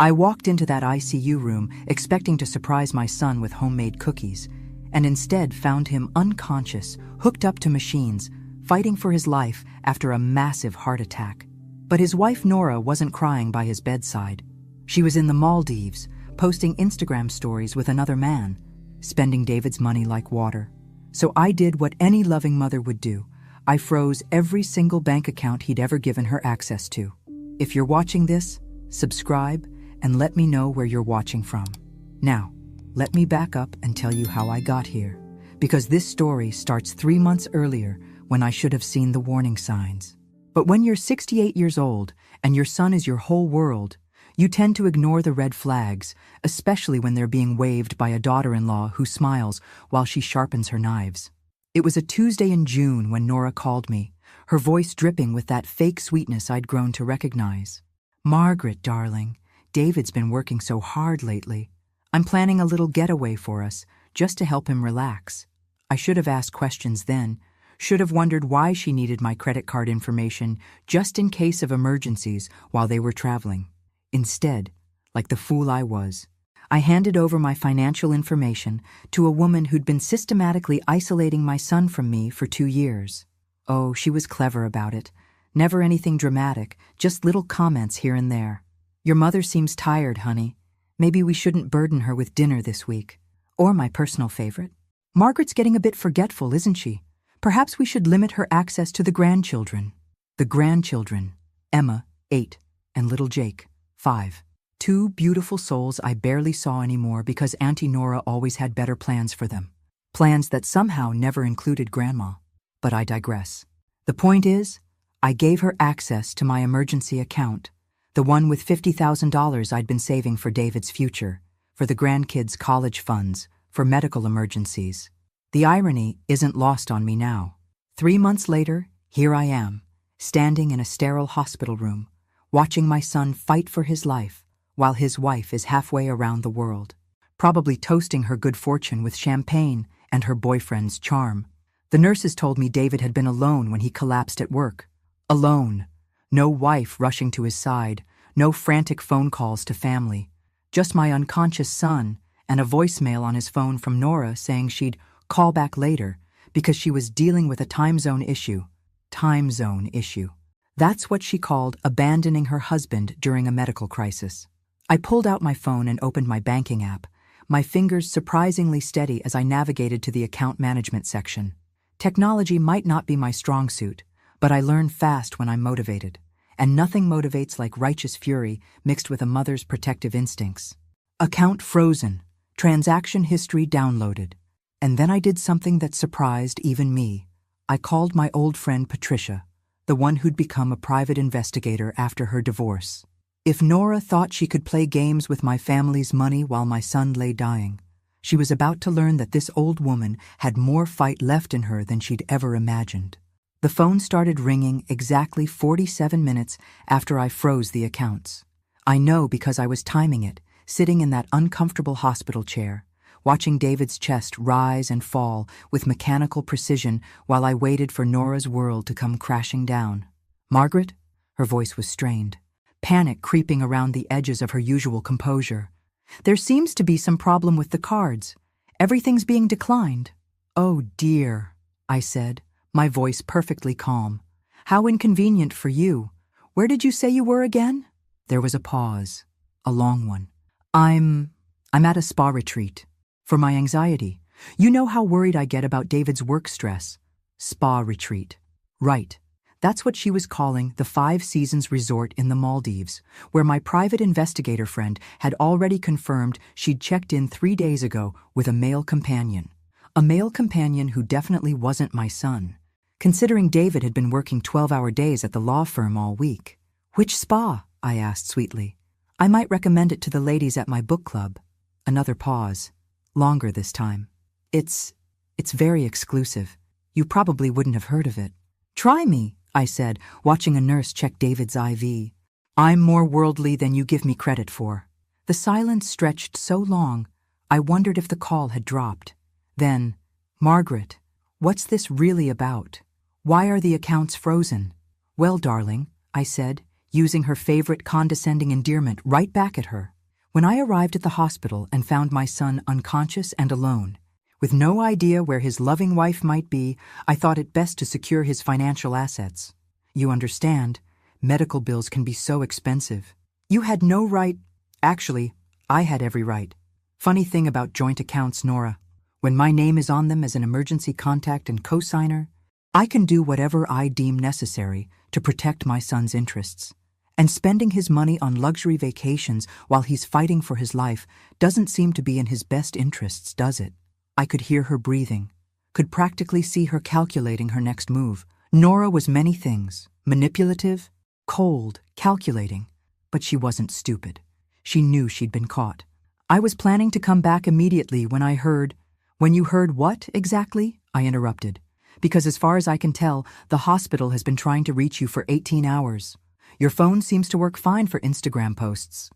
I walked into that ICU room expecting to surprise my son with homemade cookies, and instead found him unconscious, hooked up to machines, fighting for his life after a massive heart attack. But his wife Nora wasn't crying by his bedside. She was in the Maldives, posting Instagram stories with another man, spending David's money like water. So I did what any loving mother would do. I froze every single bank account he'd ever given her access to. If you're watching this, subscribe and let me know where you're watching from. Now, let me back up and tell you how I got here, because this story starts 3 months earlier when I should have seen the warning signs. But when you're 68 years old and your son is your whole world, you tend to ignore the red flags, especially when they're being waved by a daughter-in-law who smiles while she sharpens her knives. It was a Tuesday in June when Nora called me, her voice dripping with that fake sweetness I'd grown to recognize. "Margaret, darling, David's been working so hard lately. I'm planning a little getaway for us, just to help him relax." I should have asked questions then, should have wondered why she needed my credit card information just in case of emergencies while they were traveling. Instead, like the fool I was, I handed over my financial information to a woman who'd been systematically isolating my son from me for 2 years. Oh, she was clever about it. Never anything dramatic, just little comments here and there. "Your mother seems tired, honey. Maybe we shouldn't burden her with dinner this week." Or my personal favorite, "Margaret's getting a bit forgetful, isn't she? Perhaps we should limit her access to the grandchildren." The grandchildren, Emma, 8, and little Jake, 5. 2 beautiful souls I barely saw anymore because Auntie Nora always had better plans for them. Plans that somehow never included Grandma. But I digress. The point is, I gave her access to my emergency account, the one with $50,000 I'd been saving for David's future, for the grandkids' college funds, for medical emergencies. The irony isn't lost on me now. 3 months later, here I am, standing in a sterile hospital room, watching my son fight for his life, while his wife is halfway around the world, probably toasting her good fortune with champagne and her boyfriend's charm. The nurses told me David had been alone when he collapsed at work. Alone. No wife rushing to his side, no frantic phone calls to family, just my unconscious son and a voicemail on his phone from Nora saying she'd call back later because she was dealing with a time zone issue. Time zone issue. That's what she called abandoning her husband during a medical crisis. I pulled out my phone and opened my banking app, my fingers surprisingly steady as I navigated to the account management section. Technology might not be my strong suit, but I learn fast when I'm motivated, and nothing motivates like righteous fury mixed with a mother's protective instincts. Account frozen, transaction history downloaded. And then I did something that surprised even me. I called my old friend Patricia, the one who'd become a private investigator after her divorce. If Nora thought she could play games with my family's money while my son lay dying, she was about to learn that this old woman had more fight left in her than she'd ever imagined. The phone started ringing exactly 47 minutes after I froze the accounts. I know because I was timing it, sitting in that uncomfortable hospital chair, watching David's chest rise and fall with mechanical precision while I waited for Nora's world to come crashing down. "Margaret?" Her voice was strained, panic creeping around the edges of her usual composure. "There seems to be some problem with the cards. Everything's being declined." "Oh dear," I said, my voice perfectly calm. "How inconvenient for you. Where did you say you were again?" There was a pause, a long one. I'm at a spa retreat. For my anxiety. You know how worried I get about David's work stress. Spa retreat. Right. That's what she was calling the 5 Seasons Resort in the Maldives, where my private investigator friend had already confirmed she'd checked in 3 days ago with a male companion. A male companion who definitely wasn't my son, considering David had been working 12-hour days at the law firm all week. "Which spa?" I asked sweetly. "I might recommend it to the ladies at my book club." Another pause. Longer this time. It's very exclusive. You probably wouldn't have heard of it." "Try me," I said, watching a nurse check David's IV. "I'm more worldly than you give me credit for." The silence stretched so long, I wondered if the call had dropped. Then, "Margaret, what's this really about? Why are the accounts frozen?" "Well, darling," I said, using her favorite condescending endearment right back at her. When I arrived at the hospital and found my son unconscious and alone, with no idea where his loving wife might be, I thought it best to secure his financial assets. You understand, medical bills can be so expensive. You had no right. Actually, I had every right. Funny thing about joint accounts, Nora. When my name is on them as an emergency contact and co-signer, I can do whatever I deem necessary to protect my son's interests. And spending his money on luxury vacations while he's fighting for his life doesn't seem to be in his best interests, does it? I could hear her breathing, could practically see her calculating her next move. Nora was many things: manipulative, cold, calculating. But she wasn't stupid. She knew she'd been caught. I was planning to come back immediately when I heard— When you heard what, exactly? I interrupted. Because as far as I can tell, the hospital has been trying to reach you for 18 hours. Your phone seems to work fine for Instagram posts.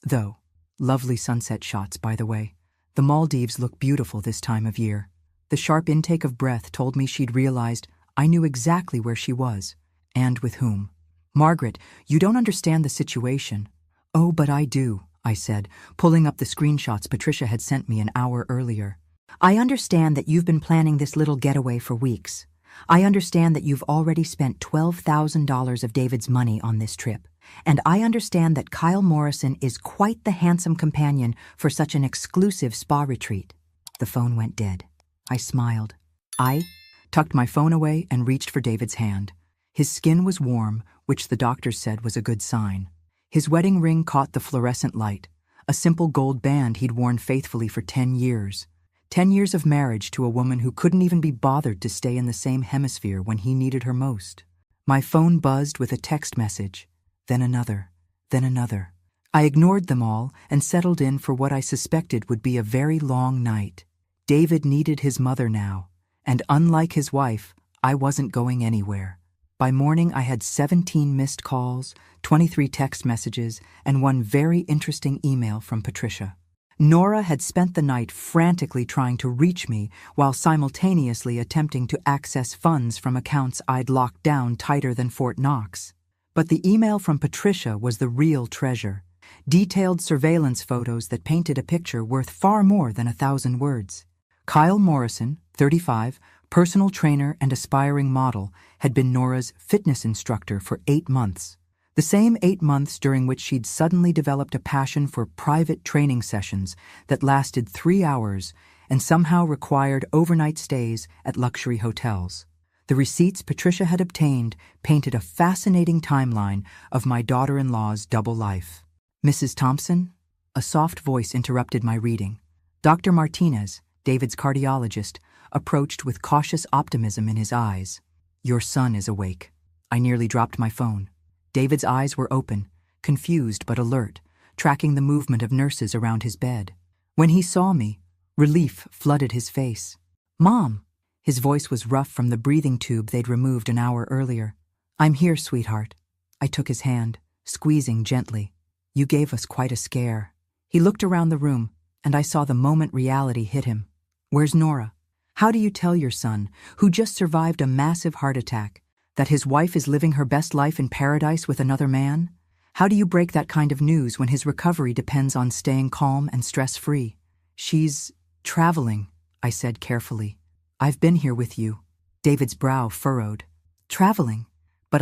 Though, lovely sunset shots, by the way. The Maldives look beautiful this time of year. The sharp intake of breath told me she'd realized I knew exactly where she was, and with whom. Margaret, you don't understand the situation. Oh, but I do, I said, pulling up the screenshots Patricia had sent me an hour earlier. I understand that you've been planning this little getaway for weeks. I understand that you've already spent $12,000 of David's money on this trip. And I understand that Kyle Morrison is quite the handsome companion for such an exclusive spa retreat. The phone went dead. I smiled. I tucked my phone away and reached for David's hand. His skin was warm, which the doctors said was a good sign. His wedding ring caught the fluorescent light, a simple gold band he'd worn faithfully for 10 years. 10 years of marriage to a woman who couldn't even be bothered to stay in the same hemisphere when he needed her most. My phone buzzed with a text message, then another, then another. I ignored them all and settled in for what I suspected would be a very long night. David needed his mother now, and unlike his wife, I wasn't going anywhere. By morning, I had 17 missed calls, 23 text messages, and one very interesting email from Patricia. Nora had spent the night frantically trying to reach me while simultaneously attempting to access funds from accounts I'd locked down tighter than Fort Knox. But the email from Patricia was the real treasure. Detailed surveillance photos that painted a picture worth far more than 1,000 words. Kyle Morrison, 35, personal trainer and aspiring model, had been Nora's fitness instructor for 8 months. The same 8 months during which she'd suddenly developed a passion for private training sessions that lasted 3 hours and somehow required overnight stays at luxury hotels. The receipts Patricia had obtained painted a fascinating timeline of my daughter-in-law's double life. Mrs. Thompson? A soft voice interrupted my reading. Dr. Martinez, David's cardiologist, approached with cautious optimism in his eyes. Your son is awake. I nearly dropped my phone. David's eyes were open, confused but alert, tracking the movement of nurses around his bed. When he saw me, relief flooded his face. Mom! His voice was rough from the breathing tube they'd removed an hour earlier. I'm here, sweetheart. I took his hand, squeezing gently. You gave us quite a scare. He looked around the room, and I saw the moment reality hit him. Where's Nora? How do you tell your son, who just survived a massive heart attack, that his wife is living her best life in paradise with another man? How do you break that kind of news when his recovery depends on staying calm and stress-free? She's traveling, I said carefully. I've been here with you. David's brow furrowed. Traveling? But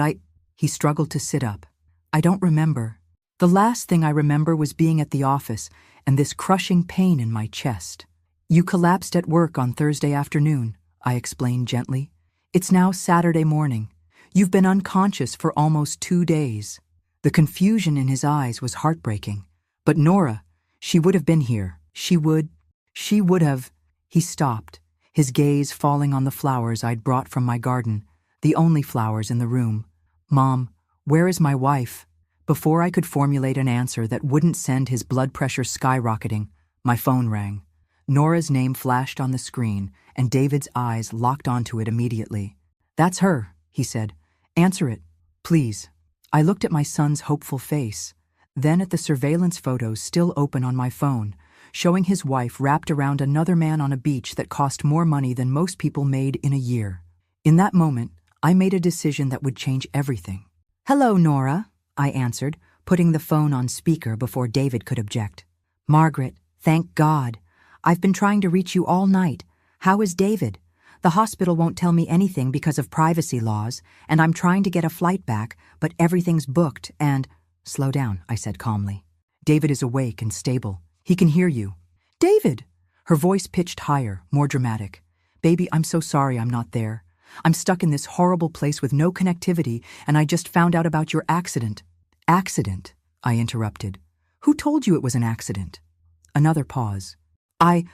He struggled to sit up. I don't remember. The last thing I remember was being at the office and this crushing pain in my chest. You collapsed at work on Thursday afternoon, I explained gently. It's now Saturday morning. You've been unconscious for almost 2 days. The confusion in his eyes was heartbreaking. But Nora, she would have been here. She would have. He stopped, his gaze falling on the flowers I'd brought from my garden, the only flowers in the room. Mom, where is my wife? Before I could formulate an answer that wouldn't send his blood pressure skyrocketing, my phone rang. Nora's name flashed on the screen, and David's eyes locked onto it immediately. That's her, he said. Answer it, please. I looked at my son's hopeful face, then at the surveillance photos still open on my phone, showing his wife wrapped around another man on a beach that cost more money than most people made in a year. In that moment, I made a decision that would change everything. Hello, Nora, I answered, putting the phone on speaker before David could object. Margaret, thank God. I've been trying to reach you all night. How is David? The hospital won't tell me anything because of privacy laws, and I'm trying to get a flight back, but everything's booked and— Slow down, I said calmly. David is awake and stable. He can hear you. David! Her voice pitched higher, more dramatic. Baby, I'm so sorry I'm not there. I'm stuck in this horrible place with no connectivity, and I just found out about your accident. Accident? I interrupted. Who told you it was an accident? Another pause. I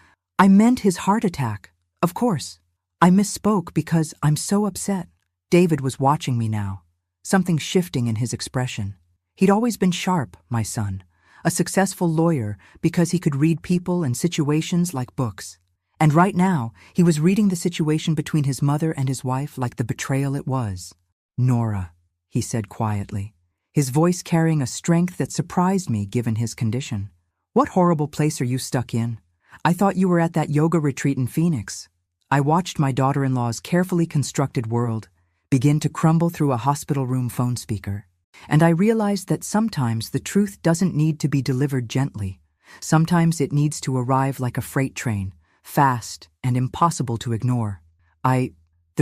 meant his heart attack. Of course. I misspoke because I'm so upset. David was watching me now, something shifting in his expression. He'd always been sharp, my son, a successful lawyer because he could read people and situations like books. And right now, he was reading the situation between his mother and his wife like the betrayal it was. Nora, he said quietly, his voice carrying a strength that surprised me given his condition. What horrible place are you stuck in? I thought you were at that yoga retreat in Phoenix. I watched my daughter-in-law's carefully constructed world begin to crumble through a hospital room phone speaker. And I realized that sometimes the truth doesn't need to be delivered gently. Sometimes it needs to arrive like a freight train, fast and impossible to ignore. The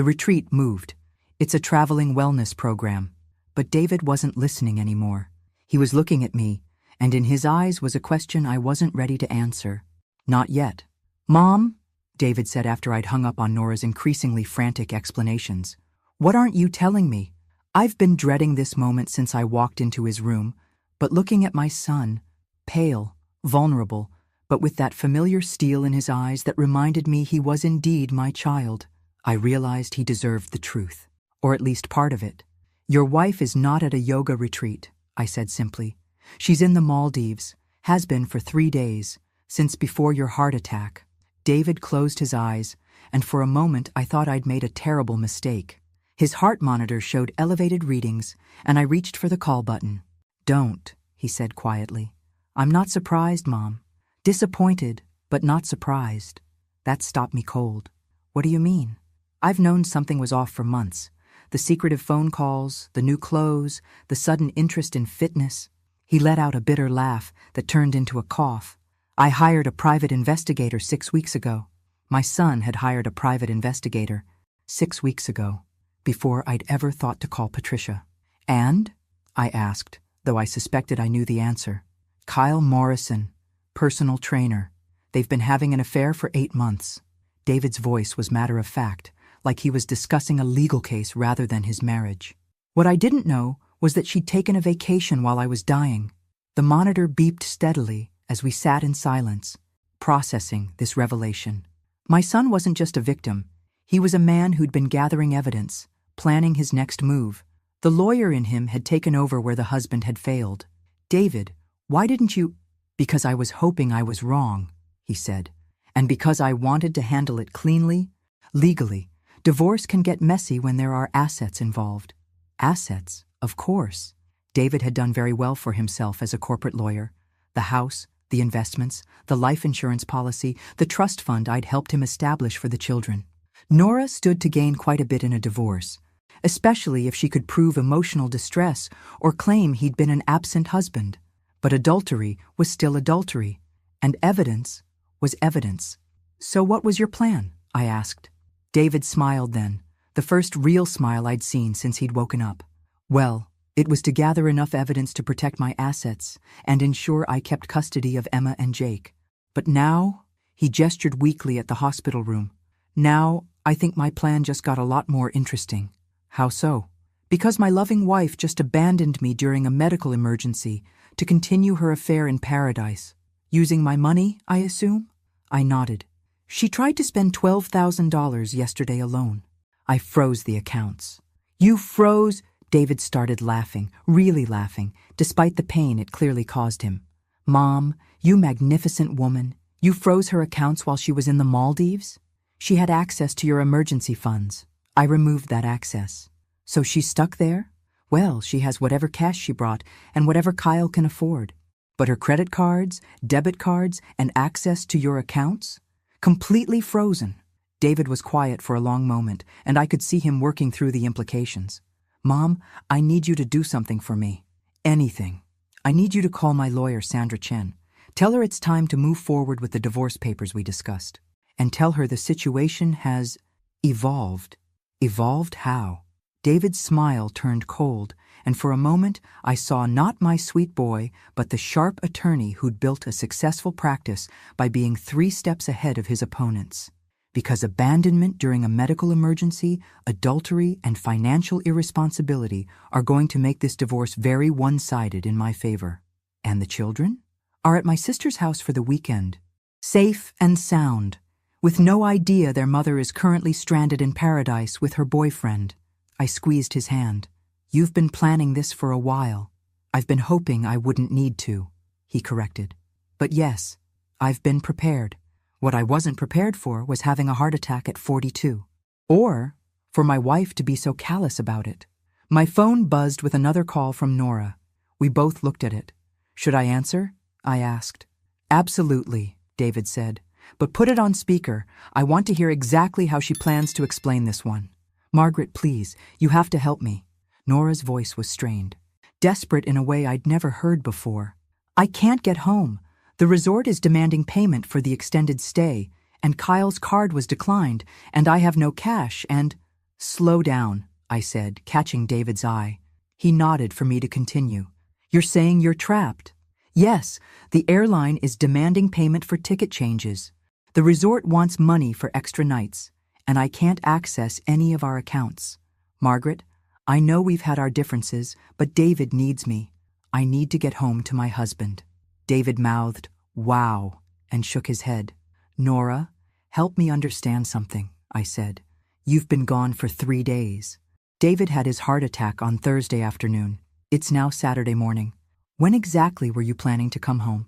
retreat moved. It's a traveling wellness program. But David wasn't listening anymore. He was looking at me, and in his eyes was a question I wasn't ready to answer. Not yet. Mom, David said after I'd hung up on Nora's increasingly frantic explanations. What aren't you telling me? I've been dreading this moment since I walked into his room, but looking at my son, pale, vulnerable, but with that familiar steel in his eyes that reminded me he was indeed my child, I realized he deserved the truth, or at least part of it. Your wife is not at a yoga retreat, I said simply. She's in the Maldives, has been for 3 days, since before your heart attack. David closed his eyes, and for a moment I thought I'd made a terrible mistake. His heart monitor showed elevated readings, and I reached for the call button. Don't, he said quietly. I'm not surprised, Mom. Disappointed, but not surprised. That stopped me cold. What do you mean? I've known something was off for months. The secretive phone calls, the new clothes, the sudden interest in fitness. He let out a bitter laugh that turned into a cough. I hired a private investigator 6 weeks ago. My son had hired a private investigator 6 weeks ago, before I'd ever thought to call Patricia. And? I asked, though I suspected I knew the answer. Kyle Morrison, personal trainer. They've been having an affair for 8 months. David's voice was matter-of-fact, like he was discussing a legal case rather than his marriage. What I didn't know was that she'd taken a vacation while I was dying. The monitor beeped steadily as we sat in silence, processing this revelation. My son wasn't just a victim. He was a man who'd been gathering evidence, planning his next move. The lawyer in him had taken over where the husband had failed. David, why didn't you— Because I was hoping I was wrong, he said. And because I wanted to handle it cleanly, legally. Divorce can get messy when there are assets involved. Assets, of course. David had done very well for himself as a corporate lawyer. The house, the investments, the life insurance policy, the trust fund I'd helped him establish for the children. Nora stood to gain quite a bit in a divorce, especially if she could prove emotional distress or claim he'd been an absent husband. But adultery was still adultery, and evidence was evidence. So what was your plan? I asked. David smiled then, the first real smile I'd seen since he'd woken up. Well, it was to gather enough evidence to protect my assets and ensure I kept custody of Emma and Jake. But now, he gestured weakly at the hospital room. Now, I think my plan just got a lot more interesting. How so? Because my loving wife just abandoned me during a medical emergency to continue her affair in paradise. Using my money, I assume? I nodded. She tried to spend $12,000 yesterday alone. I froze the accounts. You froze? David started laughing, really laughing, despite the pain it clearly caused him. Mom, you magnificent woman, you froze her accounts while she was in the Maldives? She had access to your emergency funds. I removed that access. So she's stuck there? Well, she has whatever cash she brought and whatever Kyle can afford. But her credit cards, debit cards, and access to your accounts? Completely frozen. David was quiet for a long moment, and I could see him working through the implications. Mom, I need you to do something for me. Anything. I need you to call my lawyer, Sandra Chen. Tell her it's time to move forward with the divorce papers we discussed. And tell her the situation has evolved. Evolved how? David's smile turned cold, and for a moment I saw not my sweet boy, but the sharp attorney who'd built a successful practice by being 3 steps ahead of his opponents. Because abandonment during a medical emergency, adultery, and financial irresponsibility are going to make this divorce very one-sided in my favor. And the children? Are at my sister's house for the weekend. Safe and sound, with no idea their mother is currently stranded in paradise with her boyfriend. I squeezed his hand. You've been planning this for a while. I've been hoping I wouldn't need to, he corrected. But yes, I've been prepared. What I wasn't prepared for was having a heart attack at 42. Or for my wife to be so callous about it. My phone buzzed with another call from Nora. We both looked at it. Should I answer? I asked. Absolutely, David said. But put it on speaker. I want to hear exactly how she plans to explain this one. Margaret, please, you have to help me. Nora's voice was strained, desperate in a way I'd never heard before. I can't get home. The resort is demanding payment for the extended stay, and Kyle's card was declined, and I have no cash, and— Slow down, I said, catching David's eye. He nodded for me to continue. You're saying you're trapped? Yes, the airline is demanding payment for ticket changes. The resort wants money for extra nights, and I can't access any of our accounts. Margaret, I know we've had our differences, but David needs me. I need to get home to my husband. David mouthed, "Wow," and shook his head. Nora, help me understand something, I said. You've been gone for 3 days. David had his heart attack on Thursday afternoon. It's now Saturday morning. When exactly were you planning to come home?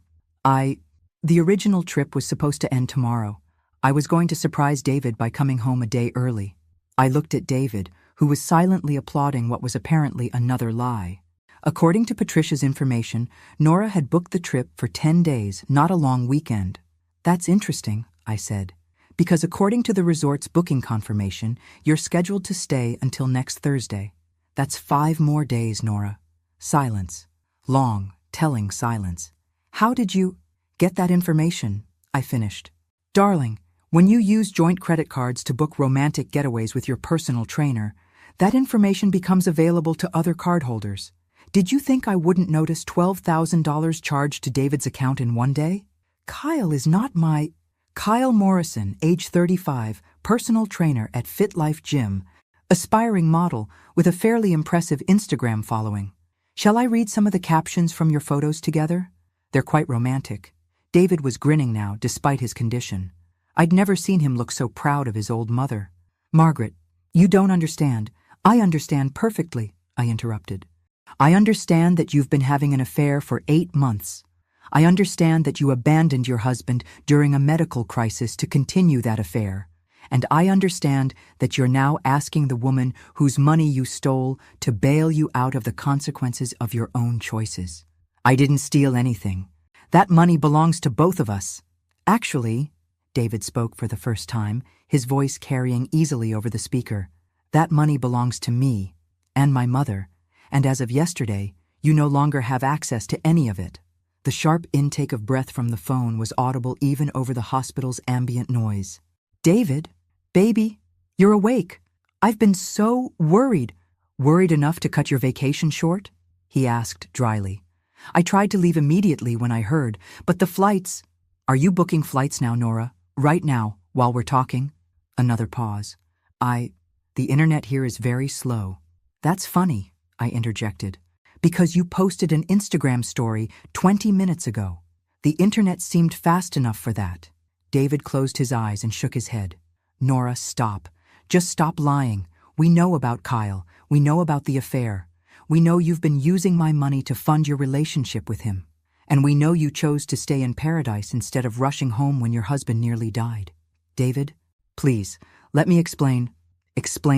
The original trip was supposed to end tomorrow. I was going to surprise David by coming home a day early. I looked at David, who was silently applauding what was apparently another lie. According to Patricia's information, Nora had booked the trip for 10 days, not a long weekend. That's interesting, I said, because according to the resort's booking confirmation, you're scheduled to stay until next Thursday. That's 5 more days, Nora. Silence. Long, telling silence. How did you get that information? I finished. Darling, when you use joint credit cards to book romantic getaways with your personal trainer, that information becomes available to other cardholders. Did you think I wouldn't notice $12,000 charged to David's account in one day? Kyle is not my— Kyle Morrison, age 35, personal trainer at Fit Life Gym, aspiring model with a fairly impressive Instagram following. Shall I read some of the captions from your photos together? They're quite romantic. David was grinning now, despite his condition. I'd never seen him look so proud of his old mother. Margaret, you don't understand. I understand perfectly, I interrupted. I understand that you've been having an affair for 8 months. I understand that you abandoned your husband during a medical crisis to continue that affair. And I understand that you're now asking the woman whose money you stole to bail you out of the consequences of your own choices. I didn't steal anything. That money belongs to both of us. Actually, David spoke for the first time, his voice carrying easily over the speaker. That money belongs to me and my mother, and as of yesterday, you no longer have access to any of it. The sharp intake of breath from the phone was audible even over the hospital's ambient noise. David, baby, you're awake. I've been so worried. Worried enough to cut your vacation short? He asked dryly. I tried to leave immediately when I heard, but the flights— Are you booking flights now, Nora? Right now, while we're talking? Another pause. The internet here is very slow. That's funny, I interjected, because you posted an Instagram story 20 minutes ago. The internet seemed fast enough for that. David closed his eyes and shook his head. Nora, stop. Just stop lying. We know about Kyle. We know about the affair. We know you've been using my money to fund your relationship with him. And we know you chose to stay in paradise instead of rushing home when your husband nearly died. David, please, let me explain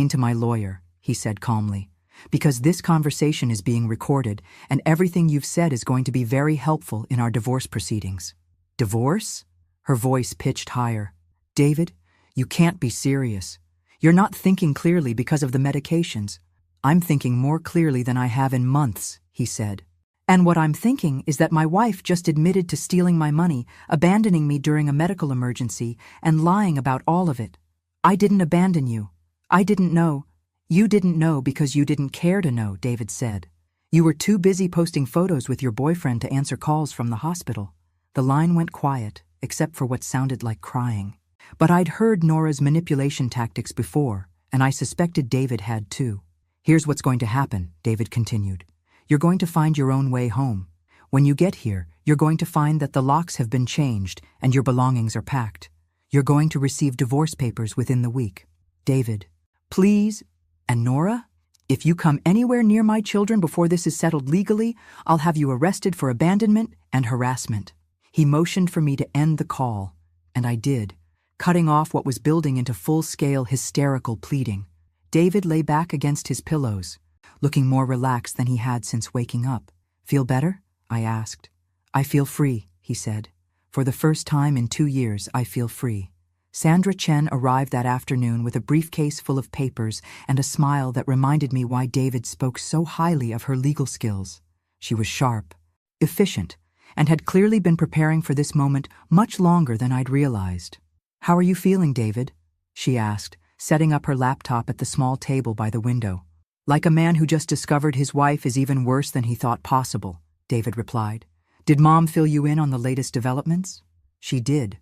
to my lawyer, he said calmly, because this conversation is being recorded and everything you've said is going to be very helpful in our divorce proceedings. Divorce? Her voice pitched higher. David, you can't be serious. You're not thinking clearly because of the medications. I'm thinking more clearly than I have in months, he said. And what I'm thinking is that my wife just admitted to stealing my money, abandoning me during a medical emergency, and lying about all of it. I didn't abandon you. I didn't know. You didn't know because you didn't care to know, David said. You were too busy posting photos with your boyfriend to answer calls from the hospital. The line went quiet, except for what sounded like crying. But I'd heard Nora's manipulation tactics before, and I suspected David had too. Here's what's going to happen, David continued. You're going to find your own way home. When you get here, you're going to find that the locks have been changed and your belongings are packed. You're going to receive divorce papers within the week. David, please. And Nora? If you come anywhere near my children before this is settled legally, I'll have you arrested for abandonment and harassment. He motioned for me to end the call, and I did, cutting off what was building into full-scale hysterical pleading. David lay back against his pillows, looking more relaxed than he had since waking up. Feel better? I asked. I feel free, he said. For the first time in 2 years, I feel free. Sandra Chen arrived that afternoon with a briefcase full of papers and a smile that reminded me why David spoke so highly of her legal skills. She was sharp, efficient, and had clearly been preparing for this moment much longer than I'd realized. How are you feeling, David? She asked, setting up her laptop at the small table by the window. Like a man who just discovered his wife is even worse than he thought possible, David replied. Did Mom fill you in on the latest developments? She did.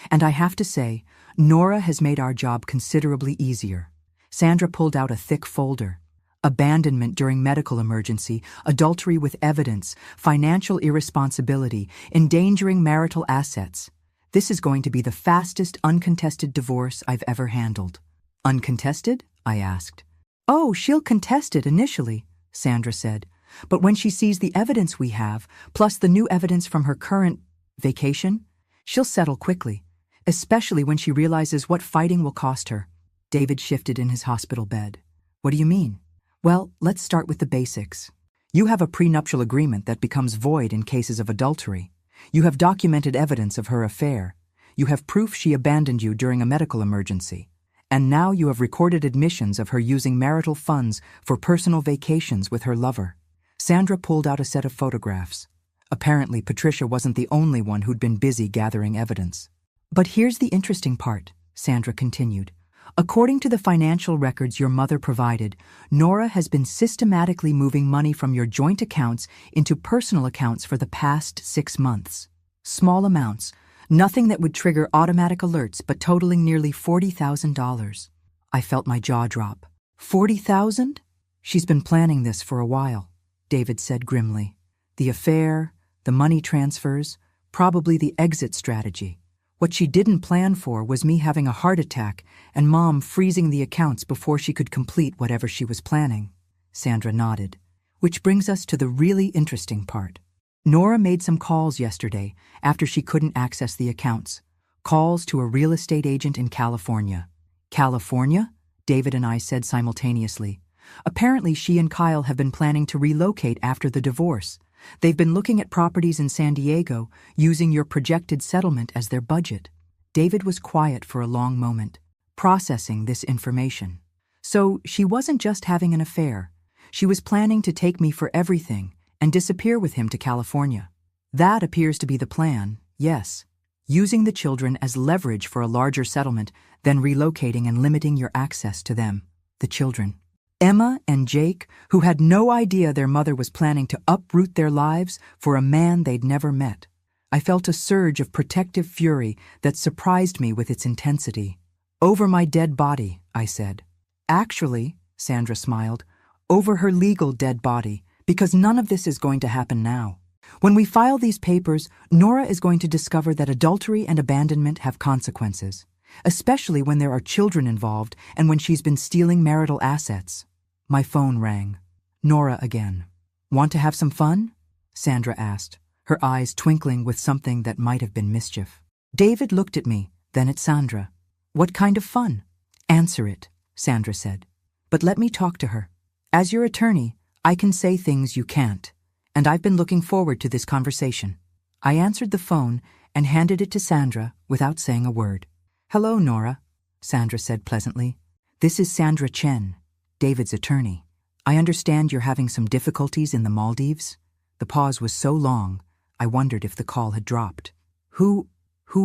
And I have to say, Nora has made our job considerably easier. Sandra pulled out a thick folder. Abandonment during medical emergency, adultery with evidence, financial irresponsibility, endangering marital assets. This is going to be the fastest uncontested divorce I've ever handled. Uncontested? I asked. Oh, she'll contest it initially, Sandra said. But when she sees the evidence we have, plus the new evidence from her current vacation, she'll settle quickly, especially when she realizes what fighting will cost her. David shifted in his hospital bed. What do you mean? Well, let's start with the basics. You have a prenuptial agreement that becomes void in cases of adultery. You have documented evidence of her affair. You have proof she abandoned you during a medical emergency. And now you have recorded admissions of her using marital funds for personal vacations with her lover. Sandra pulled out a set of photographs. Apparently, Patricia wasn't the only one who'd been busy gathering evidence. But here's the interesting part, Sandra continued. According to the financial records your mother provided, Nora has been systematically moving money from your joint accounts into personal accounts for the past 6 months. Small amounts, nothing that would trigger automatic alerts, but totaling nearly $40,000. I felt my jaw drop. 40,000? She's been planning this for a while, David said grimly. The affair, the money transfers, probably the exit strategy. What she didn't plan for was me having a heart attack and Mom freezing the accounts before she could complete whatever she was planning. Sandra nodded. Which brings us to the really interesting part. Nora made some calls yesterday after she couldn't access the accounts. Calls to a real estate agent in California. California? David and I said simultaneously. Apparently she and Kyle have been planning to relocate after the divorce. They've been looking at properties in San Diego, using your projected settlement as their budget. David was quiet for a long moment, processing this information. So she wasn't just having an affair. She was planning to take me for everything and disappear with him to California. That appears to be the plan, yes. Using the children as leverage for a larger settlement, then relocating and limiting your access to them, the children. Emma and Jake, who had no idea their mother was planning to uproot their lives for a man they'd never met. I felt a surge of protective fury that surprised me with its intensity. Over my dead body, I said. Actually, Sandra smiled, over her legal dead body, because none of this is going to happen now. When we file these papers, Nora is going to discover that adultery and abandonment have consequences, especially when there are children involved and when she's been stealing marital assets. My phone rang. Nora again. Want to have some fun? Sandra asked, her eyes twinkling with something that might have been mischief. David looked at me, then at Sandra. What kind of fun? Answer it, Sandra said. But let me talk to her. As your attorney, I can say things you can't, and I've been looking forward to this conversation. I answered the phone and handed it to Sandra without saying a word. Hello, Nora, Sandra said pleasantly. This is Sandra Chen, David's attorney. I understand you're having some difficulties in the Maldives. The pause was so long, I wondered if the call had dropped. Who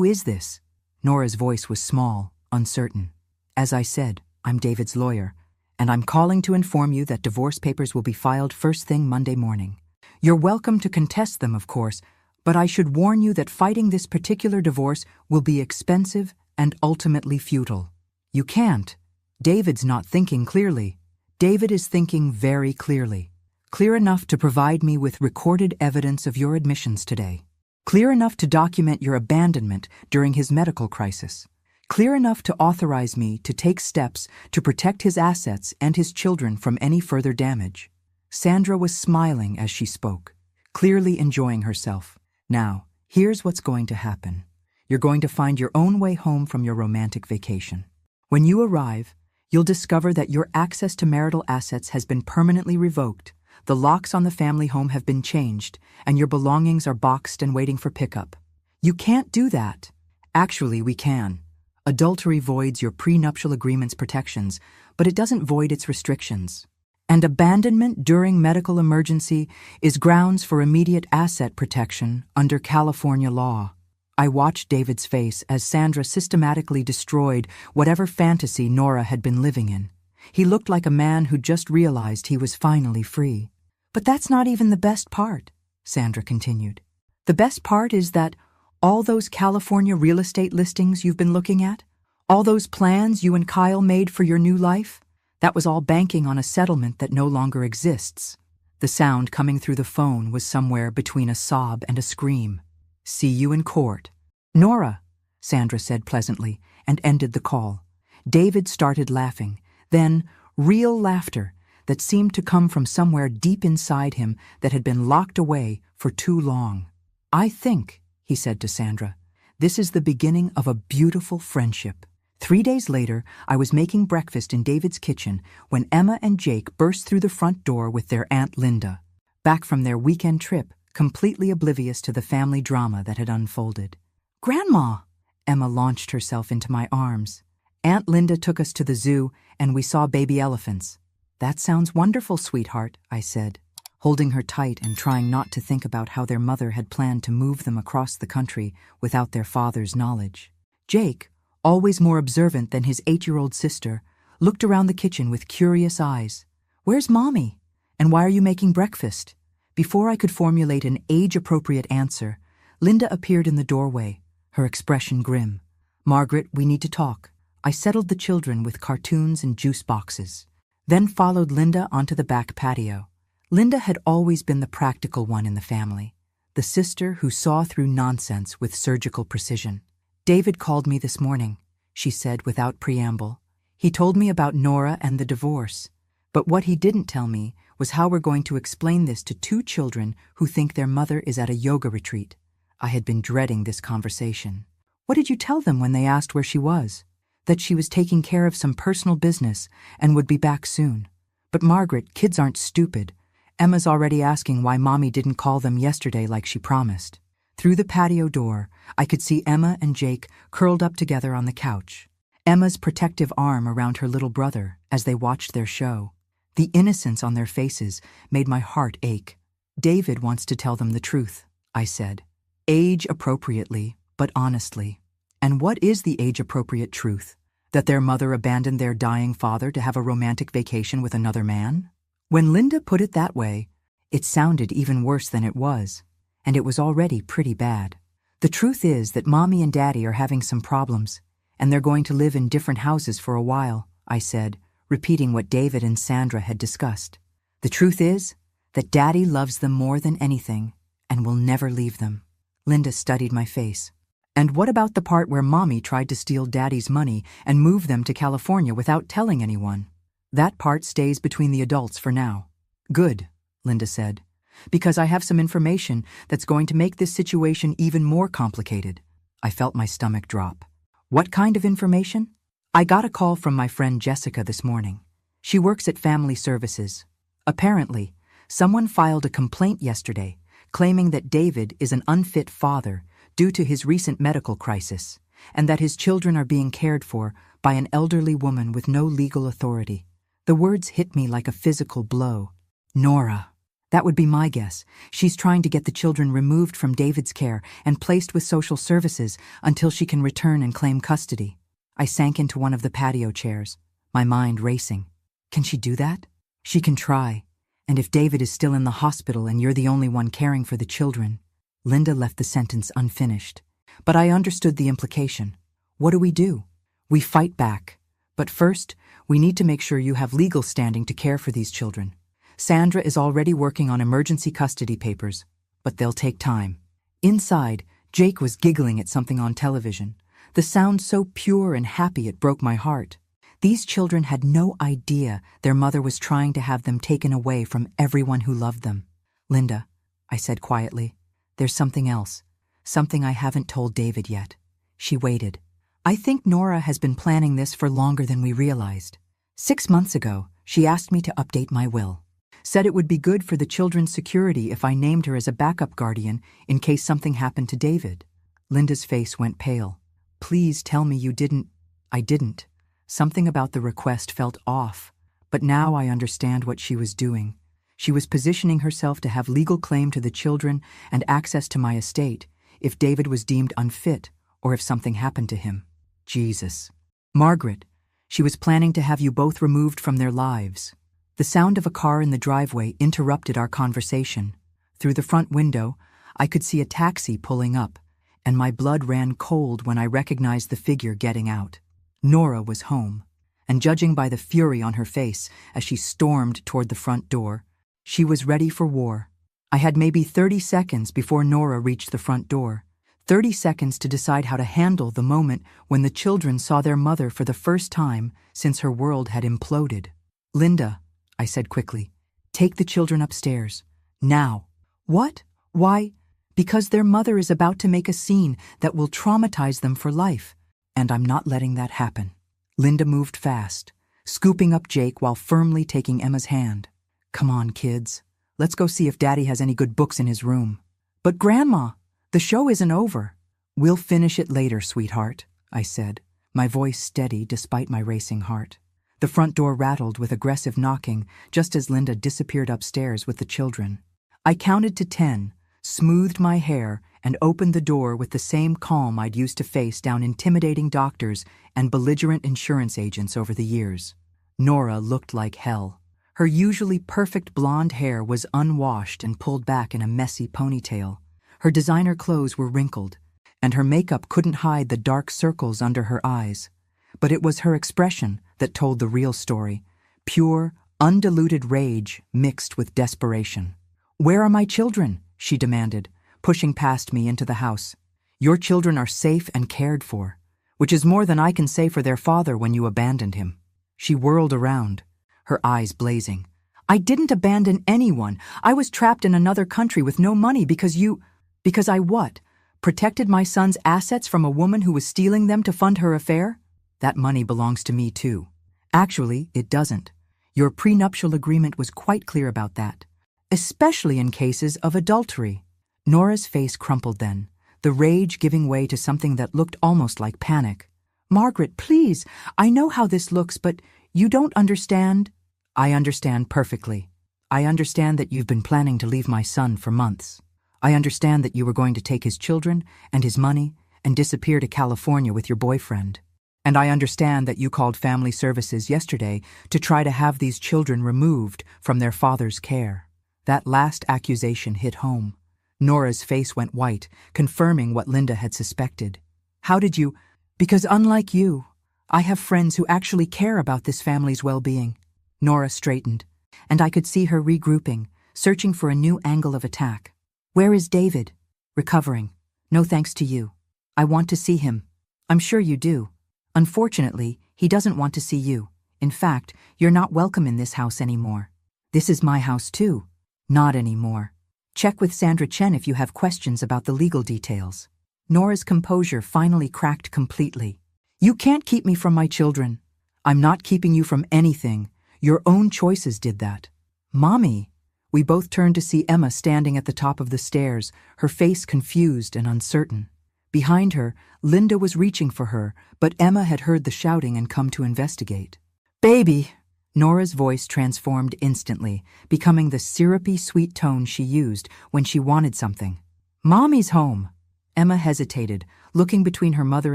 is this? Nora's voice was small, uncertain. As I said, I'm David's lawyer, and I'm calling to inform you that divorce papers will be filed first thing Monday morning. You're welcome to contest them, of course, but I should warn you that fighting this particular divorce will be expensive and ultimately futile. You can't. David's not thinking clearly. David is thinking very clearly. Clear enough to provide me with recorded evidence of your admissions today. Clear enough to document your abandonment during his medical crisis. Clear enough to authorize me to take steps to protect his assets and his children from any further damage. Sandra was smiling as she spoke, clearly enjoying herself. Now, here's what's going to happen. You're going to find your own way home from your romantic vacation. When you arrive, you'll discover that your access to marital assets has been permanently revoked, the locks on the family home have been changed, and your belongings are boxed and waiting for pickup. You can't do that. Actually, we can. Adultery voids your prenuptial agreement's protections, but it doesn't void its restrictions. And abandonment during medical emergency is grounds for immediate asset protection under California law. I watched David's face as Sandra systematically destroyed whatever fantasy Nora had been living in. He looked like a man who just realized he was finally free. But that's not even the best part, Sandra continued. The best part is that all those California real estate listings you've been looking at, all those plans you and Kyle made for your new life, that was all banking on a settlement that no longer exists. The sound coming through the phone was somewhere between a sob and a scream. See you in court. Nora, Sandra said pleasantly, and ended the call. David started laughing, then real laughter that seemed to come from somewhere deep inside him that had been locked away for too long. I think, he said to Sandra, this is the beginning of a beautiful friendship. 3 days later, I was making breakfast in David's kitchen when Emma and Jake burst through the front door with their Aunt Linda, back from their weekend trip, completely oblivious to the family drama that had unfolded. Grandma! Emma launched herself into my arms. Aunt Linda took us to the zoo and we saw baby elephants. That sounds wonderful, sweetheart, I said, holding her tight and trying not to think about how their mother had planned to move them across the country without their father's knowledge. Jake, always more observant than his 8-year-old sister, looked around the kitchen with curious eyes. Where's Mommy? And why are you making breakfast? Before I could formulate an age-appropriate answer, Linda appeared in the doorway, her expression grim. Margaret, we need to talk. I settled the children with cartoons and juice boxes, then followed Linda onto the back patio. Linda had always been the practical one in the family, the sister who saw through nonsense with surgical precision. David called me this morning, she said without preamble. He told me about Nora and the divorce, but what he didn't tell me was how we're going to explain this to 2 children who think their mother is at a yoga retreat. I had been dreading this conversation. What did you tell them when they asked where she was? That she was taking care of some personal business and would be back soon. But Margaret, kids aren't stupid. Emma's already asking why Mommy didn't call them yesterday like she promised. Through the patio door, I could see Emma and Jake curled up together on the couch, Emma's protective arm around her little brother as they watched their show. The innocence on their faces made my heart ache. David wants to tell them the truth, I said. Age appropriately, but honestly. And what is the age-appropriate truth? That their mother abandoned their dying father to have a romantic vacation with another man? When Linda put it that way, it sounded even worse than it was, and it was already pretty bad. The truth is that Mommy and Daddy are having some problems, and they're going to live in different houses for a while, I said, repeating what David and Sandra had discussed. The truth is that Daddy loves them more than anything and will never leave them. Linda studied my face. And what about the part where Mommy tried to steal Daddy's money and move them to California without telling anyone? That part stays between the adults for now. Good, Linda said, because I have some information that's going to make this situation even more complicated. I felt my stomach drop. What kind of information? I got a call from my friend Jessica this morning. She works at Family Services. Apparently, someone filed a complaint yesterday claiming that David is an unfit father due to his recent medical crisis, and that his children are being cared for by an elderly woman with no legal authority. The words hit me like a physical blow. Nora. That would be my guess. She's trying to get the children removed from David's care and placed with social services until she can return and claim custody. I sank into one of the patio chairs, my mind racing. Can she do that? She can try. And if David is still in the hospital and you're the only one caring for the children. Linda left the sentence unfinished. But I understood the implication. What do? We fight back. But first, we need to make sure you have legal standing to care for these children. Sandra is already working on emergency custody papers, but they'll take time. Inside, Jake was giggling at something on television. The sound so pure and happy it broke my heart. These children had no idea their mother was trying to have them taken away from everyone who loved them. Linda, I said quietly, there's something else. Something I haven't told David yet. She waited. I think Nora has been planning this for longer than we realized. 6 months ago, she asked me to update my will. Said it would be good for the children's security if I named her as a backup guardian in case something happened to David. Linda's face went pale. Please tell me you didn't. I didn't. Something about the request felt off, but now I understand what she was doing. She was positioning herself to have legal claim to the children and access to my estate if David was deemed unfit or if something happened to him. Jesus. Margaret, she was planning to have you both removed from their lives. The sound of a car in the driveway interrupted our conversation. Through the front window, I could see a taxi pulling up, and my blood ran cold when I recognized the figure getting out. Nora was home, and judging by the fury on her face as she stormed toward the front door, she was ready for war. I had maybe 30 seconds before Nora reached the front door. 30 seconds to decide how to handle the moment when the children saw their mother for the first time since her world had imploded. Linda, I said quickly, take the children upstairs. Now. What? Why? Because their mother is about to make a scene that will traumatize them for life, and I'm not letting that happen. Linda moved fast, scooping up Jake while firmly taking Emma's hand. Come on, kids. Let's go see if Daddy has any good books in his room. But Grandma, the show isn't over. We'll finish it later, sweetheart, I said, my voice steady despite my racing heart. The front door rattled with aggressive knocking just as Linda disappeared upstairs with the children. I counted to 10, smoothed my hair, and opened the door with the same calm I'd used to face down intimidating doctors and belligerent insurance agents over the years. Nora looked like hell. Her usually perfect blonde hair was unwashed and pulled back in a messy ponytail. Her designer clothes were wrinkled, and her makeup couldn't hide the dark circles under her eyes. But it was her expression that told the real story, pure, undiluted rage mixed with desperation. Where are my children? She demanded, pushing past me into the house. Your children are safe and cared for, which is more than I can say for their father when you abandoned him. She whirled around, her eyes blazing. I didn't abandon anyone. I was trapped in another country with no money because I what? Protected my son's assets from a woman who was stealing them to fund her affair? That money belongs to me too. Actually, it doesn't. Your prenuptial agreement was quite clear about that, especially in cases of adultery. Nora's face crumpled then, the rage giving way to something that looked almost like panic. Margaret, please, I know how this looks, but you don't understand. I understand perfectly. I understand that you've been planning to leave my son for months. I understand that you were going to take his children and his money and disappear to California with your boyfriend. And I understand that you called family services yesterday to try to have these children removed from their father's care. That last accusation hit home. Nora's face went white, confirming what Linda had suspected. How did you? Because unlike you, I have friends who actually care about this family's well-being. Nora straightened, and I could see her regrouping, searching for a new angle of attack. Where is David? Recovering. No thanks to you. I want to see him. I'm sure you do. Unfortunately, he doesn't want to see you. In fact, you're not welcome in this house anymore. This is my house too. Not anymore. Check with Sandra Chen if you have questions about the legal details. Nora's composure finally cracked completely. You can't keep me from my children. I'm not keeping you from anything. Your own choices did that. Mommy. We both turned to see Emma standing at the top of the stairs, her face confused and uncertain. Behind her, Linda was reaching for her, but Emma had heard the shouting and come to investigate. Baby, Nora's voice transformed instantly, becoming the syrupy sweet tone she used when she wanted something. "Mommy's home." Emma hesitated, looking between her mother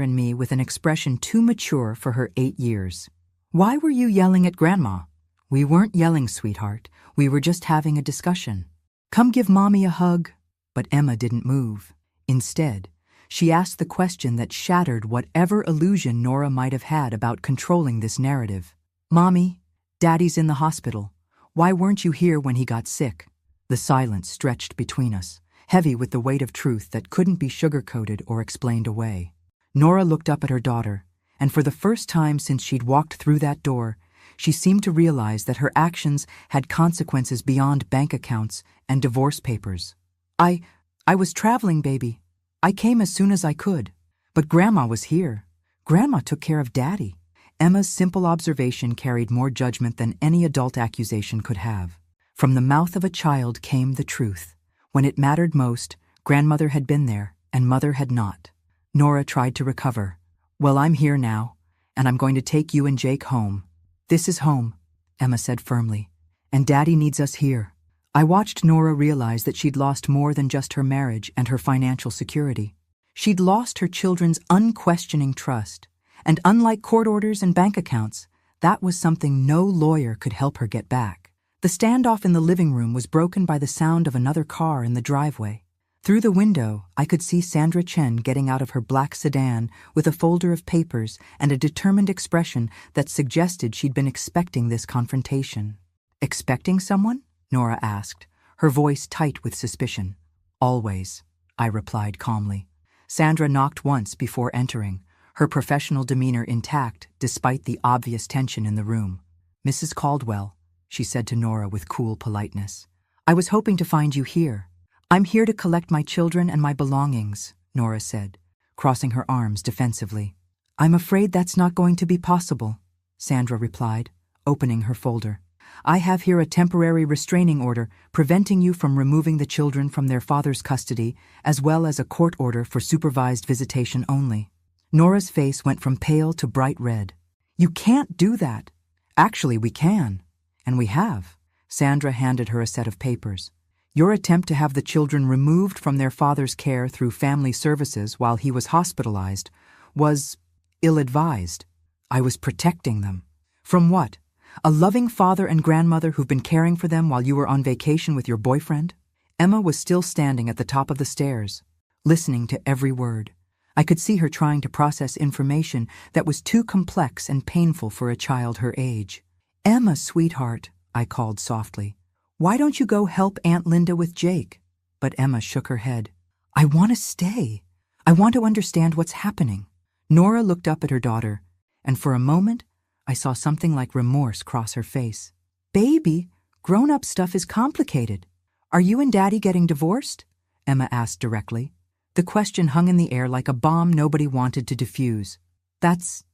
and me with an expression too mature for her 8 years. "Why were you yelling at Grandma?" "We weren't yelling, sweetheart. We were just having a discussion." "Come give Mommy a hug." But Emma didn't move. Instead, she asked the question that shattered whatever illusion Nora might have had about controlling this narrative. "Mommy, Daddy's in the hospital. Why weren't you here when he got sick?" The silence stretched between us, heavy with the weight of truth that couldn't be sugar-coated or explained away. Nora looked up at her daughter, and for the first time since she'd walked through that door, she seemed to realize that her actions had consequences beyond bank accounts and divorce papers. I was traveling, baby. I came as soon as I could. But Grandma was here. Grandma took care of Daddy." Emma's simple observation carried more judgment than any adult accusation could have. From the mouth of a child came the truth. When it mattered most, Grandmother had been there, and Mother had not. Nora tried to recover. "Well, I'm here now, and I'm going to take you and Jake home." "This is home," Emma said firmly, "and Daddy needs us here." I watched Nora realize that she'd lost more than just her marriage and her financial security. She'd lost her children's unquestioning trust, and unlike court orders and bank accounts, that was something no lawyer could help her get back. The standoff in the living room was broken by the sound of another car in the driveway. Through the window, I could see Sandra Chen getting out of her black sedan with a folder of papers and a determined expression that suggested she'd been expecting this confrontation. "Expecting someone?" Nora asked, her voice tight with suspicion. "Always," I replied calmly. Sandra knocked once before entering, her professional demeanor intact despite the obvious tension in the room. "Mrs. Caldwell," she said to Nora with cool politeness, "I was hoping to find you here." "I'm here to collect my children and my belongings," Nora said, crossing her arms defensively. "I'm afraid that's not going to be possible," Sandra replied, opening her folder. "I have here a temporary restraining order preventing you from removing the children from their father's custody, as well as a court order for supervised visitation only." Nora's face went from pale to bright red. "You can't do that." "Actually, we can. And we have." Sandra handed her a set of papers. "Your attempt to have the children removed from their father's care through family services while he was hospitalized was ill-advised. I was protecting them." "From what? A loving father and grandmother who've been caring for them while you were on vacation with your boyfriend?" Emma was still standing at the top of the stairs, listening to every word. I could see her trying to process information that was too complex and painful for a child her age. "Emma, sweetheart," I called softly, "why don't you go help Aunt Linda with Jake?" But Emma shook her head. "I want to stay. I want to understand what's happening." Nora looked up at her daughter, and for a moment, I saw something like remorse cross her face. "Baby, grown-up stuff is complicated. Are you and Daddy getting divorced?" Emma asked directly. The question hung in the air like a bomb nobody wanted to defuse. That's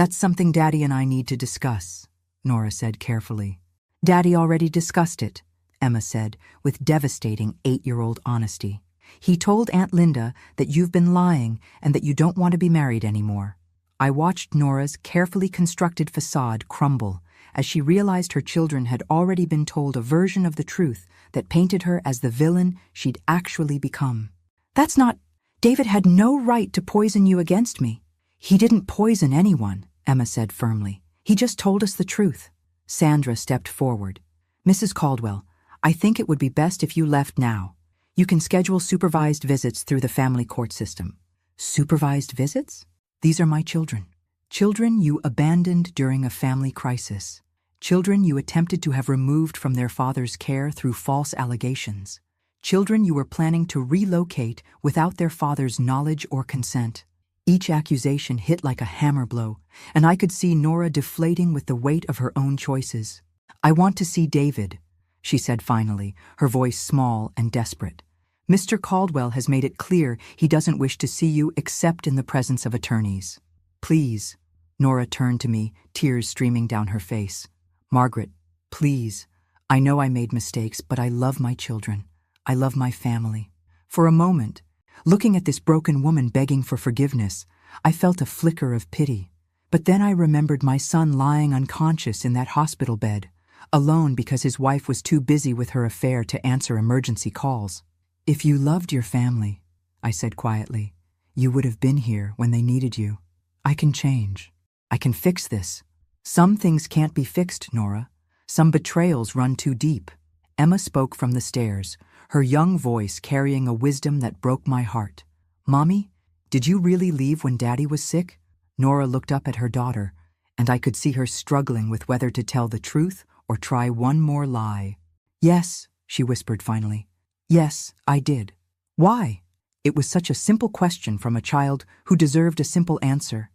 something Daddy and I need to discuss," Nora said carefully. "Daddy already discussed it," Emma said with devastating 8-year-old honesty. "He told Aunt Linda that you've been lying and that you don't want to be married anymore." I watched Nora's carefully constructed facade crumble as she realized her children had already been told a version of the truth that painted her as the villain she'd actually become. "That's not— David had no right to poison you against me." "He didn't poison anyone," Emma said firmly. "He just told us the truth." Sandra stepped forward. "Mrs. Caldwell, I think it would be best if you left now. You can schedule supervised visits through the family court system." "Supervised visits? These are my children. Children you abandoned during a family crisis. Children you attempted to have removed from their father's care through false allegations. Children you were planning to relocate without their father's knowledge or consent." Each accusation hit like a hammer blow, and I could see Nora deflating with the weight of her own choices. "I want to see David," she said finally, her voice small and desperate. "Mr. Caldwell has made it clear he doesn't wish to see you except in the presence of attorneys. Please." Nora turned to me, tears streaming down her face. "Margaret, please. I know I made mistakes, but I love my children. I love my family." For a moment, looking at this broken woman begging for forgiveness, I felt a flicker of pity. But then I remembered my son lying unconscious in that hospital bed, alone because his wife was too busy with her affair to answer emergency calls. If you loved your family, I said quietly, you would have been here when they needed you. I can change. I can fix this. Some things can't be fixed, Nora. Some betrayals run too deep. Emma spoke from the stairs, her young voice carrying a wisdom that broke my heart. Mommy, did you really leave when Daddy was sick? Nora looked up at her daughter, and I could see her struggling with whether to tell the truth or try one more lie. Yes, she whispered finally. Yes, I did. Why? It was such a simple question from a child who deserved a simple answer.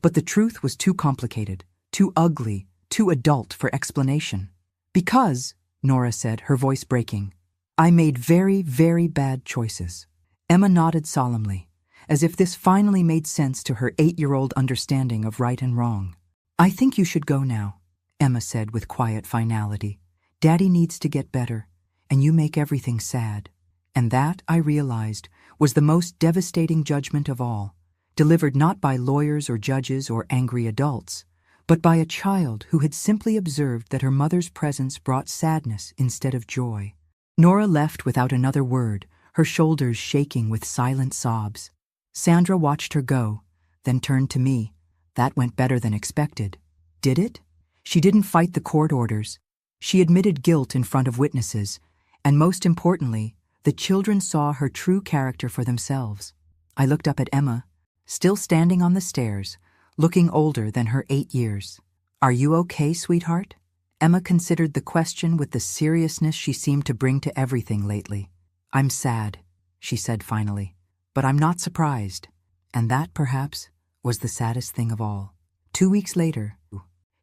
But the truth was too complicated, too ugly, too adult for explanation. Because, Nora said, her voice breaking, I made very, very bad choices. Emma nodded solemnly, as if this finally made sense to her 8-year-old understanding of right and wrong. I think you should go now, Emma said with quiet finality. Daddy needs to get better, and you make everything sad. And that, I realized, was the most devastating judgment of all, delivered not by lawyers or judges or angry adults, but by a child who had simply observed that her mother's presence brought sadness instead of joy. Nora left without another word, her shoulders shaking with silent sobs. Sandra watched her go, then turned to me. That went better than expected. Did it? She didn't fight the court orders. She admitted guilt in front of witnesses, and most importantly, the children saw her true character for themselves. I looked up at Emma, still standing on the stairs, looking older than her 8 years. Are you okay, sweetheart? Emma considered the question with the seriousness she seemed to bring to everything lately. I'm sad, she said finally, but I'm not surprised. And that, perhaps, was the saddest thing of all. 2 weeks later,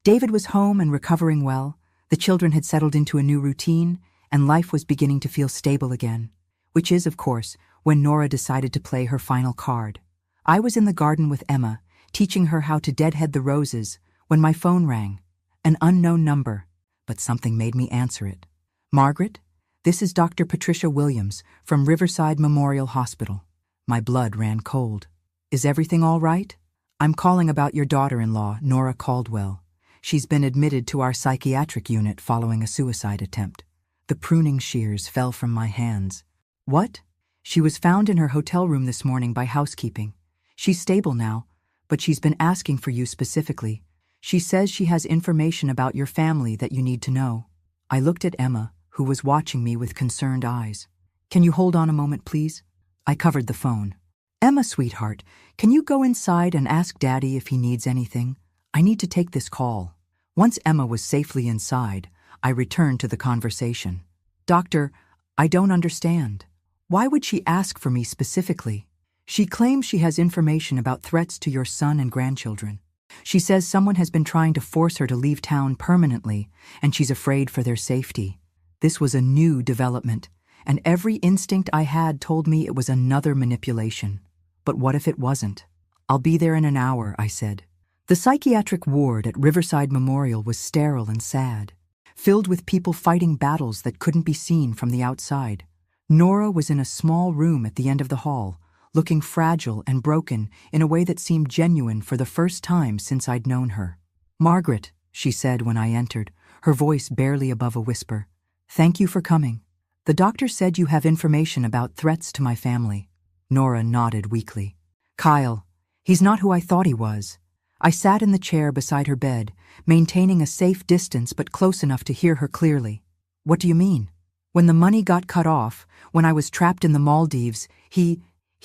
David was home and recovering well. The children had settled into a new routine, and life was beginning to feel stable again, which is, of course, when Nora decided to play her final card. I was in the garden with Emma, teaching her how to deadhead the roses, when my phone rang. An unknown number, but something made me answer it. Margaret, this is Dr. Patricia Williams from Riverside Memorial Hospital. My blood ran cold. Is everything all right? I'm calling about your daughter-in-law, Nora Caldwell. She's been admitted to our psychiatric unit following a suicide attempt. The pruning shears fell from my hands. What? She was found in her hotel room this morning by housekeeping. She's stable now, but she's been asking for you specifically. She says she has information about your family that you need to know. I looked at Emma, who was watching me with concerned eyes. Can you hold on a moment, please? I covered the phone. Emma, sweetheart, can you go inside and ask Daddy if he needs anything? I need to take this call. Once Emma was safely inside, I returned to the conversation. Doctor, I don't understand. Why would she ask for me specifically? She claims she has information about threats to your son and grandchildren. She says someone has been trying to force her to leave town permanently, and she's afraid for their safety. This was a new development, and every instinct I had told me it was another manipulation. But what if it wasn't? I'll be there in an hour, I said. The psychiatric ward at Riverside Memorial was sterile and sad, filled with people fighting battles that couldn't be seen from the outside. Nora was in a small room at the end of the hall, looking fragile and broken in a way that seemed genuine for the first time since I'd known her. Margaret, she said when I entered, her voice barely above a whisper. Thank you for coming. The doctor said you have information about threats to my family. Nora nodded weakly. Kyle, he's not who I thought he was. I sat in the chair beside her bed, maintaining a safe distance but close enough to hear her clearly. What do you mean? When the money got cut off, when I was trapped in the Maldives, he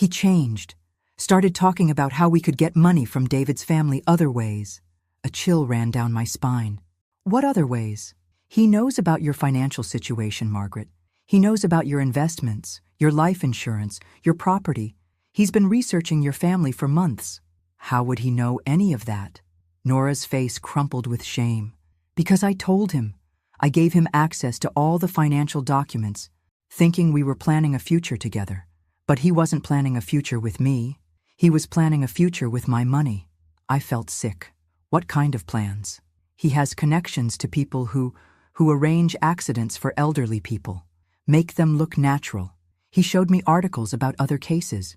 changed. Started talking about how we could get money from David's family other ways. A chill ran down my spine. What other ways? He knows about your financial situation, Margaret. He knows about your investments, your life insurance, your property. He's been researching your family for months. How would he know any of that? Nora's face crumpled with shame. Because I told him. I gave him access to all the financial documents, thinking we were planning a future together. But he wasn't planning a future with me. He was planning a future with my money. I felt sick. What kind of plans? He has connections to people who arrange accidents for elderly people, make them look natural. He showed me articles about other cases.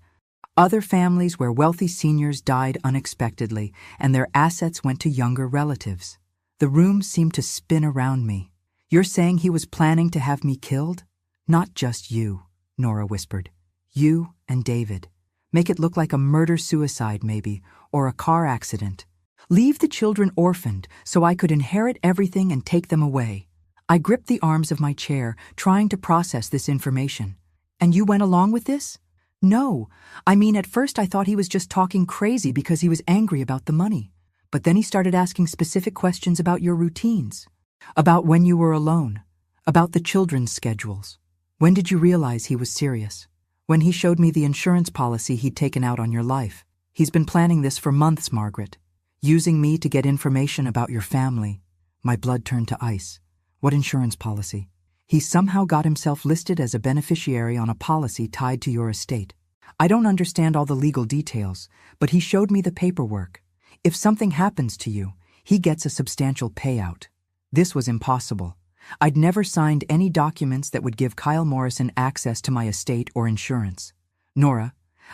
Other families where wealthy seniors died unexpectedly and their assets went to younger relatives. The room seemed to spin around me. You're saying he was planning to have me killed? Not just you, Nora whispered. You and David. Make it look like a murder-suicide maybe, or a car accident. Leave the children orphaned so I could inherit everything and take them away. I gripped the arms of my chair, trying to process this information. And you went along with this? No. I mean, at first I thought he was just talking crazy because he was angry about the money. But then he started asking specific questions about your routines, about when you were alone, about the children's schedules. When did you realize he was serious? When he showed me the insurance policy he'd taken out on your life. He's been planning this for months, Margaret. Using me to get information about your family. My blood turned to ice. What insurance policy? He somehow got himself listed as a beneficiary on a policy tied to your estate. I don't understand all the legal details, but he showed me the paperwork. If something happens to you, he gets a substantial payout. This was impossible. I'd never signed any documents that would give Kyle Morrison access to my estate or insurance. Nora,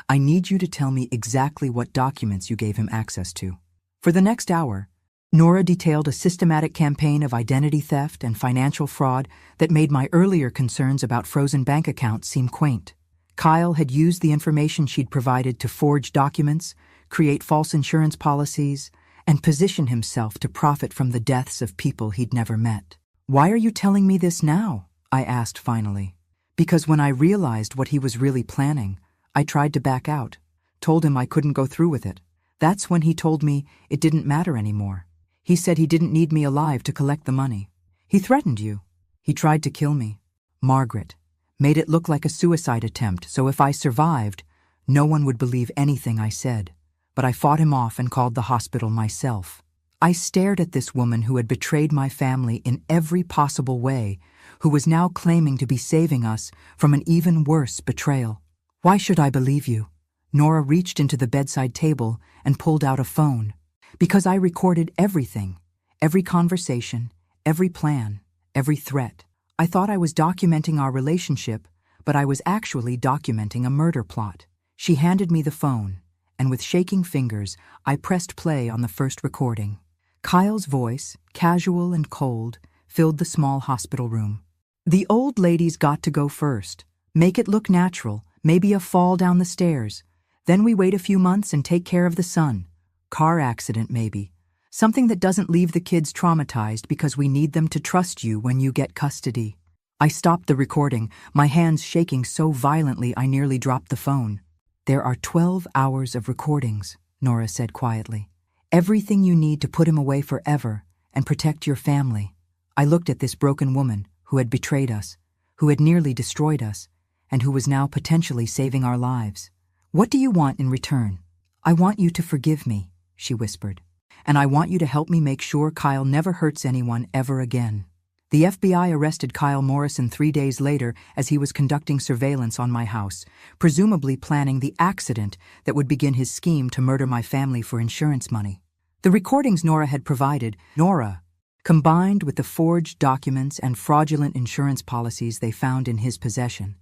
I need you to tell me exactly what documents you gave him access to. For the next hour, Nora detailed a systematic campaign of identity theft and financial fraud that made my earlier concerns about frozen bank accounts seem quaint. Kyle had used the information she'd provided to forge documents, create false insurance policies, and position himself to profit from the deaths of people he'd never met. Why are you telling me this now? I asked finally. Because when I realized what he was really planning, I tried to back out, told him I couldn't go through with it. That's when he told me it didn't matter anymore. He said he didn't need me alive to collect the money. He threatened you. He tried to kill me. Margaret. Made it look like a suicide attempt, so if I survived, no one would believe anything I said. But I fought him off and called the hospital myself. I stared at this woman who had betrayed my family in every possible way, who was now claiming to be saving us from an even worse betrayal. Why should I believe you? Nora reached into the bedside table and pulled out a phone. Because I recorded everything, every conversation, every plan, every threat. I thought I was documenting our relationship, but I was actually documenting a murder plot. She handed me the phone, and with shaking fingers, I pressed play on the first recording. Kyle's voice, casual and cold, filled the small hospital room. The old lady's got to go first. Make it look natural, maybe a fall down the stairs. Then we wait a few months and take care of the son. Car accident, maybe. Something that doesn't leave the kids traumatized because we need them to trust you when you get custody. I stopped the recording, my hands shaking so violently I nearly dropped the phone. There are 12 hours of recordings, Nora said quietly. Everything you need to put him away forever and protect your family. I looked at this broken woman who had betrayed us, who had nearly destroyed us, and who was now potentially saving our lives. What do you want in return? I want you to forgive me, she whispered. And I want you to help me make sure Kyle never hurts anyone ever again. The FBI arrested Kyle Morrison 3 days later as he was conducting surveillance on my house, presumably planning the accident that would begin his scheme to murder my family for insurance money. The recordings Nora had provided, combined with the forged documents and fraudulent insurance policies they found in his possession,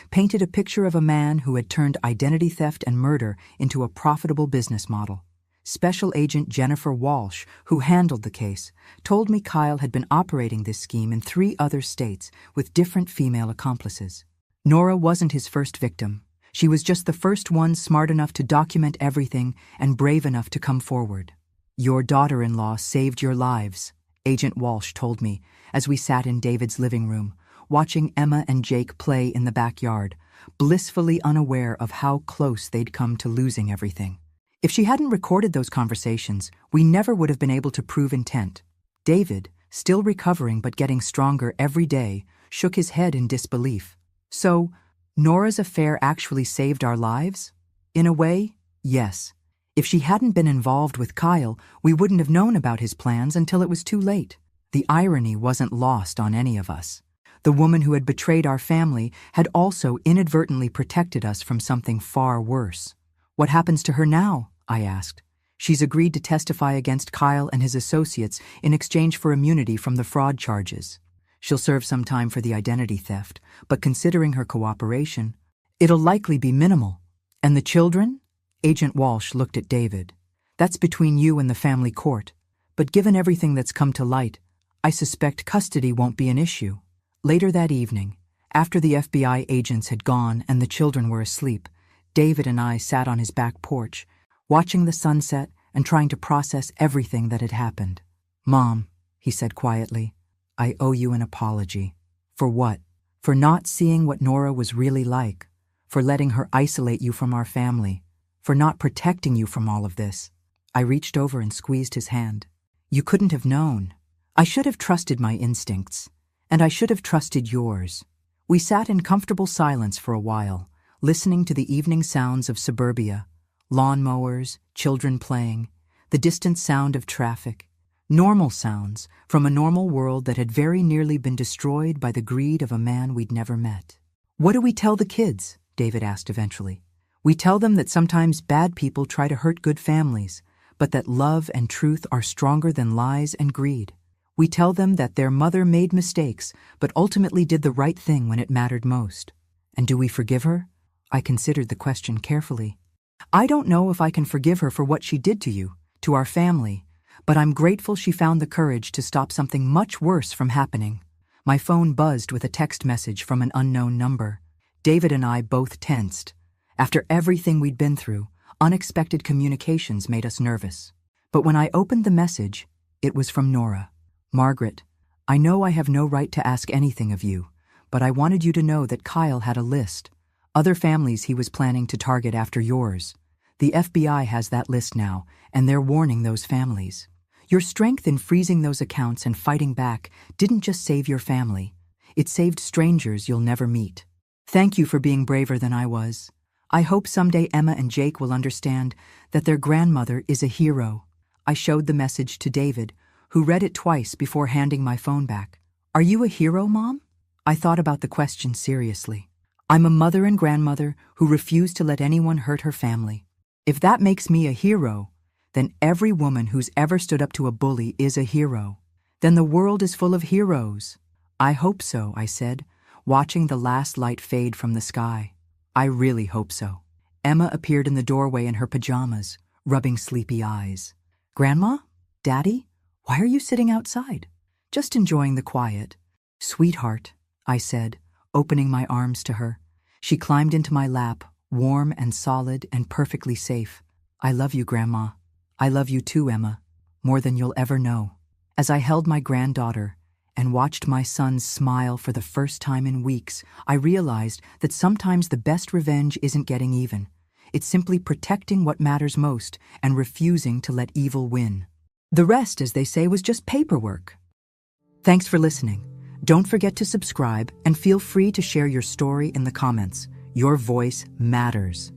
painted a picture of a man who had turned identity theft and murder into a profitable business model. Special Agent Jennifer Walsh, who handled the case, told me Kyle had been operating this scheme in 3 other states with different female accomplices. Nora wasn't his first victim. She was just the first one smart enough to document everything and brave enough to come forward. Your daughter-in-law saved your lives, Agent Walsh told me as we sat in David's living room, watching Emma and Jake play in the backyard, blissfully unaware of how close they'd come to losing everything. If she hadn't recorded those conversations, we never would have been able to prove intent. David, still recovering but getting stronger every day, shook his head in disbelief. So, Nora's affair actually saved our lives? In a way, yes. If she hadn't been involved with Kyle, we wouldn't have known about his plans until it was too late. The irony wasn't lost on any of us. The woman who had betrayed our family had also inadvertently protected us from something far worse. What happens to her now? I asked. She's agreed to testify against Kyle and his associates in exchange for immunity from the fraud charges. She'll serve some time for the identity theft, but considering her cooperation, it'll likely be minimal. And the children? Agent Walsh looked at David. That's between you and the family court. But given everything that's come to light, I suspect custody won't be an issue. Later that evening, after the FBI agents had gone and the children were asleep, David and I sat on his back porch, watching the sunset and trying to process everything that had happened. "Mom," he said quietly, "I owe you an apology." "For what?" "For not seeing what Nora was really like, for letting her isolate you from our family, for not protecting you from all of this." I reached over and squeezed his hand. "You couldn't have known. I should have trusted my instincts, and I should have trusted yours." We sat in comfortable silence for a while, listening to the evening sounds of suburbia, lawnmowers, children playing, the distant sound of traffic, normal sounds from a normal world that had very nearly been destroyed by the greed of a man we'd never met. "What do we tell the kids?" David asked eventually. "We tell them that sometimes bad people try to hurt good families, but that love and truth are stronger than lies and greed. We tell them that their mother made mistakes, but ultimately did the right thing when it mattered most. And do we forgive her?" I considered the question carefully. "I don't know if I can forgive her for what she did to you, to our family, but I'm grateful she found the courage to stop something much worse from happening." My phone buzzed with a text message from an unknown number. David and I both tensed. After everything we'd been through, unexpected communications made us nervous. But when I opened the message, it was from Nora. "Margaret, I know I have no right to ask anything of you, but I wanted you to know that Kyle had a list. Other families he was planning to target after yours. The FBI has that list now, and they're warning those families. Your strength in freezing those accounts and fighting back didn't just save your family. It saved strangers you'll never meet. Thank you for being braver than I was. I hope someday Emma and Jake will understand that their grandmother is a hero." I showed the message to David, who read it twice before handing my phone back. "Are you a hero, Mom?" I thought about the question seriously. "I'm a mother and grandmother who refuse to let anyone hurt her family. If that makes me a hero, then every woman who's ever stood up to a bully is a hero. Then the world is full of heroes." "I hope so," I said, watching the last light fade from the sky. "I really hope so." Emma appeared in the doorway in her pajamas, rubbing sleepy eyes. "Grandma? Daddy? Why are you sitting outside?" "Just enjoying the quiet." "Sweetheart," I said, opening my arms to her. She climbed into my lap, warm and solid and perfectly safe. "I love you, Grandma." "I love you too, Emma, more than you'll ever know." As I held my granddaughter and watched my son smile for the first time in weeks, I realized that sometimes the best revenge isn't getting even. It's simply protecting what matters most and refusing to let evil win. The rest, as they say, was just paperwork. Thanks for listening. Don't forget to subscribe and feel free to share your story in the comments. Your voice matters.